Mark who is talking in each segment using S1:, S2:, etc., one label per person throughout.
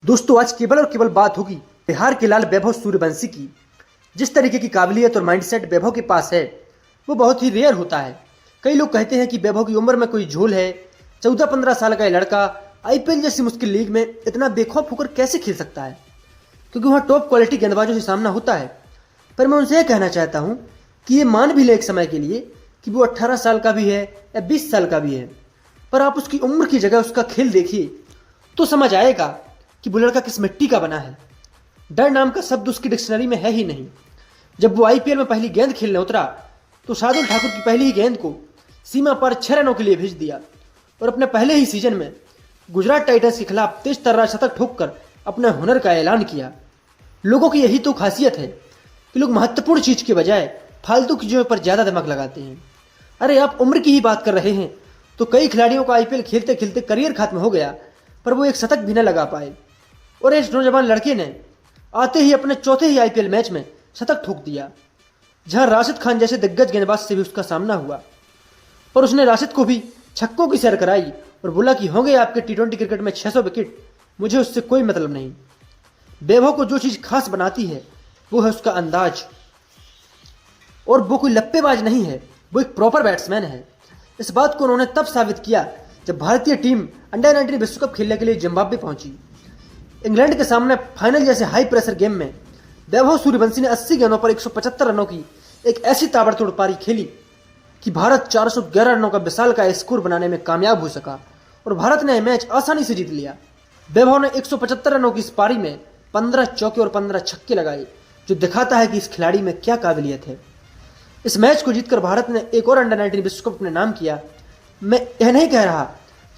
S1: दोस्तों आज केवल और केवल बात होगी बिहार के लाल वैभव सूर्यवंशी की। जिस तरीके की काबिलियत और माइंडसेट वैभव के पास है वो बहुत ही रेयर होता है। कई लोग कहते हैं कि वैभव की उम्र में कोई झोल है। 14-15 साल का ये लड़का आईपीएल जैसी मुश्किल लीग में इतना बेखौफ होकर कैसे खेल सकता है, क्योंकि वहाँ टॉप क्वालिटी गेंदबाजों से सामना होता है। पर मैं उनसे यह कहना चाहता हूँ कि ये मान भी ले एक समय के लिए कि वो 18 साल का भी है या 20 साल का भी है, पर आप उसकी उम्र की जगह उसका खेल देखिए तो समझ आएगा कि वो लड़का किस मिट्टी का बना है। डर नाम का शब्द उसकी डिक्शनरी में है ही नहीं। जब वो आईपीएल में पहली गेंद खेलने उतरा तो शार्दुल ठाकुर की पहली ही गेंद को सीमा पर 6 रनों के लिए भेज दिया और अपने पहले ही सीजन में गुजरात टाइटंस के खिलाफ तेज तर्रार शतक ठोककर अपने हुनर का ऐलान किया। लोगों की यही तो खासियत है कि लोग महत्वपूर्ण चीज के बजाय फालतू चीजों पर ज्यादा दिमाग लगाते हैं। अरे आप उम्र की ही बात कर रहे हैं तो कई खिलाड़ियों का आईपीएल खेलते खेलते करियर खत्म हो गया, पर वो एक शतक भी न लगा पाए। और इस नौजवान लड़के ने आते ही अपने चौथे ही आईपीएल मैच में शतक ठोक दिया, जहां राशिद खान जैसे दिग्गज गेंदबाज से भी उसका सामना हुआ। पर उसने राशिद को भी छक्कों की सैर कराई और बोला कि होंगे आपके टी20 क्रिकेट में 600 विकेट, मुझे उससे कोई मतलब नहीं। वैभव को जो चीज खास बनाती है वो है उसका अंदाज, और वो कोई लप्पेबाज नहीं है, वो एक प्रॉपर बैट्समैन है। इस बात को उन्होंने तब साबित किया जब भारतीय टीम अंडर 19 विश्व कप खेलने के लिए जिम्बाब्वे पहुंची। इंग्लैंड के सामने फाइनल जैसे हाई प्रेशर गेम में वैभव सूर्यवंशी ने 80 गेंदों पर 175 रनों की एक ऐसी ताबड़तोड़ पारी खेली कि भारत 411 रनों का विशाल का स्कोर बनाने में कामयाब हो सका और भारत ने मैच आसानी से जीत लिया। वैभव ने 175 रनों की इस पारी में 15 चौके और 15 छक्के लगाए, जो दिखाता है कि इस खिलाड़ी में क्या काबिलियत है। इस मैच को जीतकर भारत ने एक और अंडर 19 विश्व कप अपने नाम किया। मैं यह नहीं कह रहा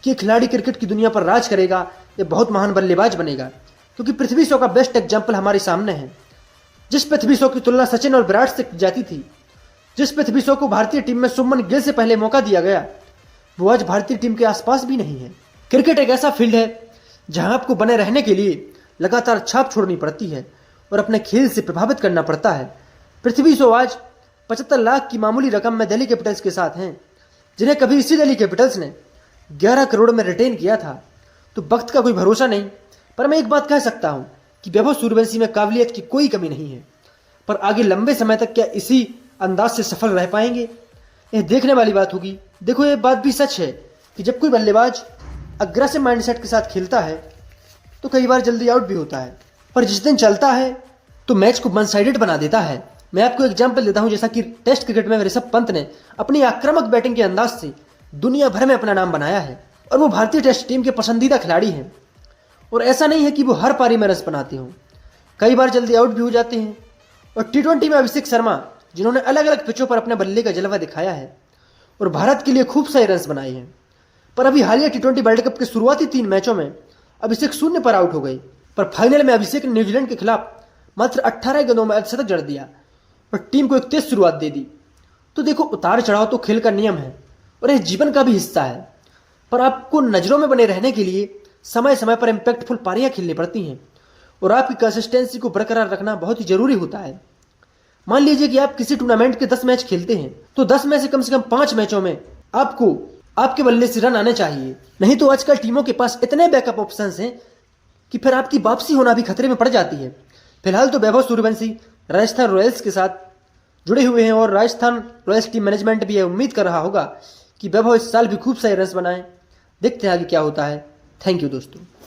S1: कि ये खिलाड़ी क्रिकेट की दुनिया पर राज करेगा या बहुत महान बल्लेबाज बनेगा, क्योंकि पृथ्वी शॉ का बेस्ट एग्जाम्पल हमारे सामने है। जिस पृथ्वी शॉ की तुलना सचिन और विराट से की जाती थी, जिस पृथ्वी शॉ को भारतीय टीम में शुभमन गिल से पहले मौका दिया गया, वो आज भारतीय टीम के आसपास भी नहीं है। क्रिकेट एक ऐसा फील्ड है जहां आपको बने रहने के लिए लगातार छाप छोड़नी पड़ती है और अपने खेल से प्रभावित करना पड़ता है। पृथ्वी शॉ आज 75 लाख की मामूली रकम में दिल्ली कैपिटल्स के साथ हैं, जिन्हें कभी इसी दिल्ली कैपिटल्स ने 11 करोड़ में रिटेन किया था। तो वक्त का कोई भरोसा नहीं, पर मैं एक बात कह सकता हूं कि वैभव सूर्यवंशी में काबिलियत की कोई कमी नहीं है, पर आगे लंबे समय तक क्या इसी अंदाज से सफल रह पाएंगे, यह देखने वाली बात होगी। देखो ये बात भी सच है कि जब कोई बल्लेबाज अग्रेसिव माइंडसेट के साथ खेलता है तो कई बार जल्दी आउट भी होता है, पर जिस दिन चलता है तो मैच को वन साइडेड बना देता है। मैं आपको एग्जाम्पल देता हूं, जैसा कि टेस्ट क्रिकेट में ऋषभ पंत ने अपनी आक्रामक बैटिंग के अंदाज से दुनिया भर में अपना नाम बनाया है और वो भारतीय टेस्ट टीम के पसंदीदा खिलाड़ी हैं। और ऐसा नहीं है कि वो हर पारी में रन बनाते हों, कई बार जल्दी आउट भी हो जाते हैं। और टी20 में अभिषेक शर्मा, जिन्होंने अलग अलग पिचों पर अपने बल्ले का जलवा दिखाया है और भारत के लिए खूब सारे रन बनाए हैं, पर अभी हालिया टी20 वर्ल्ड कप के शुरुआती 3 मैचों में अभिषेक 0 पर आउट हो गए। पर फाइनल में अभिषेक ने न्यूजीलैंड के खिलाफ मात्र 18 गेंदों में अर्धशतक जड़ दिया और टीम को एक तेज शुरुआत दे दी। तो देखो, उतार चढ़ाव तो खेल का नियम है और यह जीवन का भी हिस्सा है, पर आपको नजरों में बने रहने के लिए समय समय पर इंपैक्टफुल पारियां खेलनी पड़ती हैं और आपकी कंसिस्टेंसी को बरकरार रखना बहुत ही जरूरी होता है। मान लीजिए कि आप किसी टूर्नामेंट के 10 मैच खेलते हैं तो 10 में से कम 5 मैचों में आपको आपके बल्ले से रन आने चाहिए, नहीं तो आजकल टीमों के पास इतने बैकअप ऑप्शंस हैं कि फिर आपकी वापसी होना भी खतरे में पड़ जाती है। फिलहाल तो वैभव सूर्यवंशी राजस्थान रॉयल्स के साथ जुड़े हुए हैं और राजस्थान रॉयल्स टीम मैनेजमेंट भी यह उम्मीद कर रहा होगा कि वैभव इस साल भी खूब सारे रन बनाएं। देखते हैं आगे क्या होता है। थैंक यू दोस्तों।